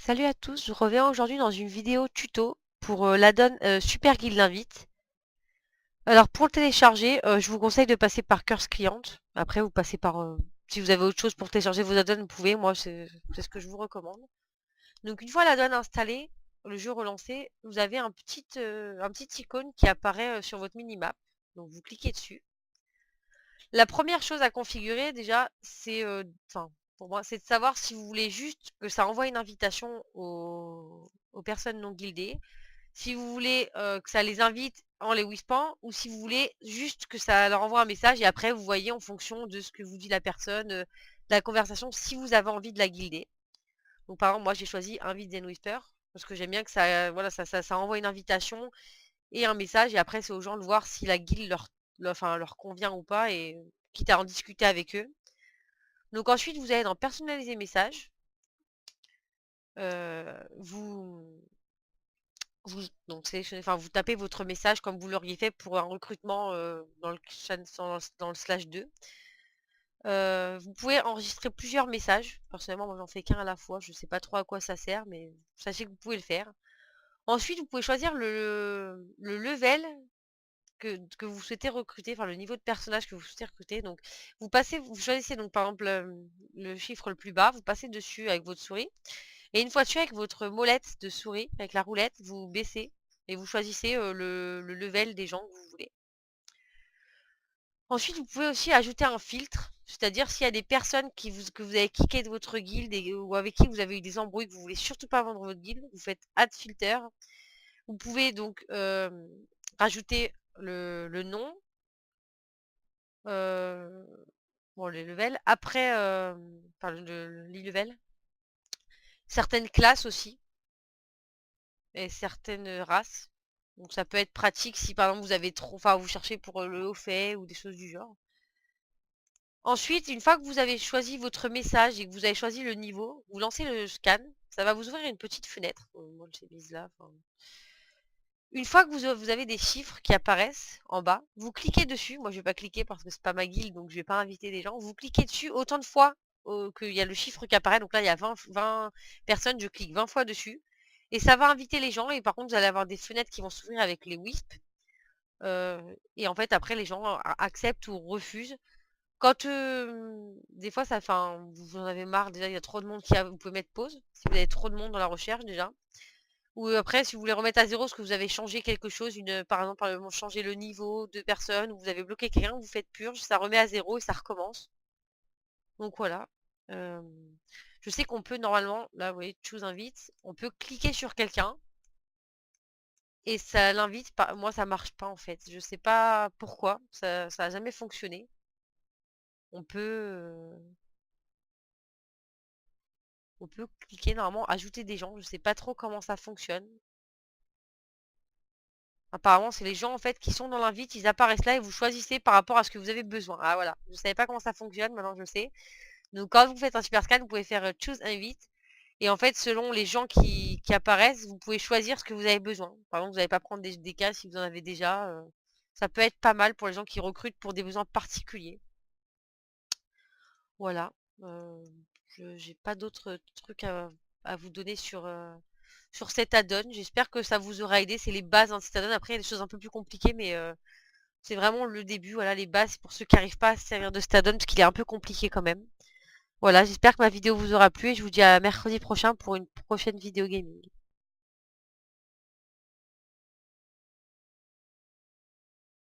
Salut à tous, je reviens aujourd'hui dans une vidéo tuto pour l'add-on Super Guild Invite. Alors pour le télécharger, je vous conseille de passer par Curse Client. Après vous passez par... si vous avez autre chose pour télécharger vos add-ons, vous pouvez, moi c'est ce que je vous recommande. Donc une fois l'add-on installé, le jeu relancé, vous avez un petit icône qui apparaît sur votre minimap. Donc vous cliquez dessus. La première chose à configurer déjà, c'est... enfin, pour moi, c'est de savoir si vous voulez juste que ça envoie une invitation aux personnes non guildées, si vous voulez que ça les invite en les wispant, ou si vous voulez juste que ça leur envoie un message et après vous voyez en fonction de ce que vous dit la personne, de la conversation, si vous avez envie de la guilder. Donc par exemple, moi j'ai choisi invite Zen Whisper, parce que j'aime bien que ça, voilà, ça envoie une invitation et un message, et après c'est aux gens de voir si la guilde leur convient ou pas, et quitte à en discuter avec eux. Donc ensuite vous allez dans personnaliser message, vous donc vous tapez votre message comme vous l'auriez fait pour un recrutement dans le slash 2. Vous pouvez enregistrer plusieurs messages. Personnellement, moi j'en fais qu'un à la fois. Je sais pas trop à quoi ça sert, mais sachez que vous pouvez le faire. Ensuite, vous pouvez choisir le level que vous souhaitez recruter, enfin le niveau de personnage que vous souhaitez recruter. Donc vous choisissez donc par exemple le chiffre le plus bas, vous passez dessus avec votre souris. Et une fois dessus, avec votre molette de souris, avec la roulette, vous baissez et vous choisissez le level des gens que vous voulez. Ensuite, vous pouvez aussi ajouter un filtre, c'est-à-dire s'il y a des personnes que vous avez kické de votre guilde ou avec qui vous avez eu des embrouilles, que vous voulez surtout pas vendre votre guilde, vous faites Add Filter. Vous pouvez donc rajouter le nom, bon, les levels, après, enfin l'e-level, certaines classes aussi, et certaines races. Donc ça peut être pratique si par exemple vous avez trop, enfin vous cherchez pour le haut fait ou des choses du genre. Ensuite, une fois que vous avez choisi votre message et que vous avez choisi le niveau, vous lancez le scan. Ça va vous ouvrir une petite fenêtre. Moi je l'ai mise là. Une fois que vous avez des chiffres qui apparaissent en bas, vous cliquez dessus. Moi je vais pas cliquer parce que c'est pas ma guilde, donc je vais pas inviter des gens. Vous cliquez dessus autant de fois qu'il y a le chiffre qui apparaît. Donc là il y a 20 personnes, je clique 20 fois dessus. Et ça va inviter les gens, et par contre vous allez avoir des fenêtres qui vont s'ouvrir avec les wisps. Et en fait après les gens acceptent ou refusent. Quand des fois vous en avez marre, déjà il y a trop de monde vous pouvez mettre pause, si vous avez trop de monde dans la recherche déjà. Ou après si vous voulez remettre à zéro parce que vous avez changé quelque chose, par exemple changer le niveau de personne, ou vous avez bloqué quelqu'un, vous faites purge, ça remet à zéro et ça recommence. Donc voilà. Je sais qu'on peut normalement, là vous voyez, choose invite, on peut cliquer sur quelqu'un et ça l'invite pas. Moi ça marche pas en fait. Je sais pas pourquoi, ça a jamais fonctionné. On peut. On peut cliquer normalement, ajouter des gens. Je sais pas trop comment ça fonctionne. Apparemment, c'est les gens en fait qui sont dans l'invite, ils apparaissent là et vous choisissez par rapport à ce que vous avez besoin. Ah voilà, je savais pas comment ça fonctionne, maintenant je sais. Donc quand vous faites un super scan, vous pouvez faire choose invite. Et en fait, selon les gens qui apparaissent, vous pouvez choisir ce que vous avez besoin. Par exemple, vous n'allez pas prendre des cas si vous en avez déjà. Ça peut être pas mal pour les gens qui recrutent pour des besoins particuliers. Voilà. J'ai pas d'autres trucs à vous donner sur cet add-on. J'espère que ça vous aura aidé. C'est les bases d'un cet add-on. Après, il y a des choses un peu plus compliquées, mais c'est vraiment le début. Voilà, les bases pour ceux qui n'arrivent pas à se servir de cet add-on, parce qu'il est un peu compliqué quand même. Voilà, j'espère que ma vidéo vous aura plu et je vous dis à mercredi prochain pour une prochaine vidéo gaming.